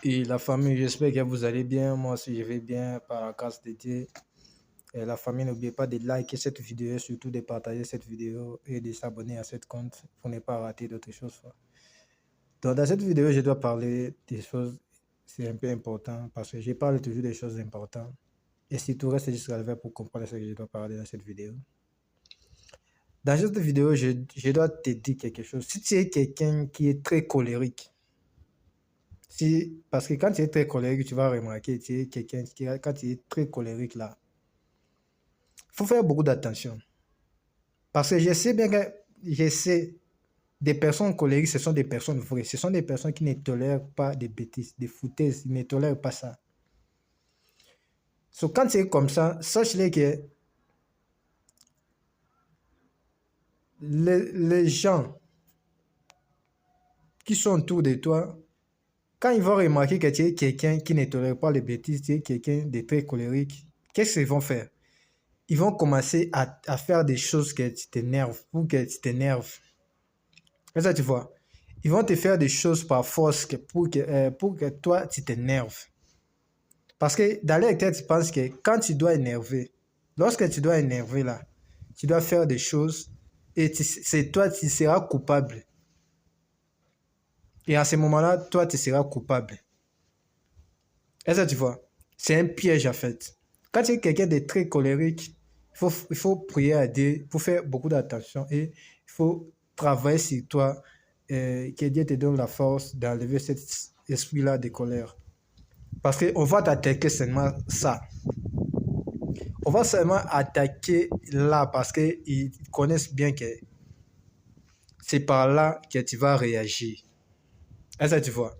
Et la famille, j'espère que vous allez bien. Moi aussi, je vais bien par la grâce de Dieu. Et la famille, n'oubliez pas de liker cette vidéo et surtout de partager cette vidéo et de s'abonner à cette compte pour ne pas rater d'autres choses. Donc, dans cette vidéo, je dois parler des choses, c'est un peu important parce que je parle toujours des choses importantes. Et si tout reste jusqu'à la fin pour comprendre ce que je dois parler dans cette vidéo. Dans cette vidéo, je dois te dire quelque chose. Si tu es quelqu'un qui est très colérique, parce que quand tu es très colérique, tu vas remarquer, tu es quelqu'un qui, quand tu es très colérique là, il faut faire beaucoup d'attention. Parce que je sais bien que, des personnes colériques, ce sont des personnes vraies. Ce sont des personnes qui ne tolèrent pas des bêtises, des foutaises, ils ne tolèrent pas ça. So, quand c'est comme ça, sache-le que les gens qui sont autour de toi, quand ils vont remarquer que tu es quelqu'un qui ne tolère pas les bêtises, tu es quelqu'un de très colérique, qu'est-ce qu'ils vont faire? Ils vont commencer à faire des choses que tu t'énerves, pour que tu t'énerves. C'est ça, tu vois. Ils vont te faire des choses par force pour que toi, tu t'énerves. Parce que dans leur tête, tu penses que quand tu dois énerver, lorsque tu dois énerver là, tu dois faire des choses et c'est toi, tu seras coupable. Et à ce moment-là, toi, tu seras coupable. Et ça, tu vois, c'est un piège en fait. Quand tu es quelqu'un de très colérique, il faut prier à Dieu, il faut faire beaucoup d'attention et il faut travailler sur toi, que Dieu te donne la force d'enlever cet esprit-là de colère. Parce qu'on va t'attaquer seulement ça. On va seulement attaquer là parce qu'ils connaissent bien que c'est par là que tu vas réagir. Et ça, tu vois.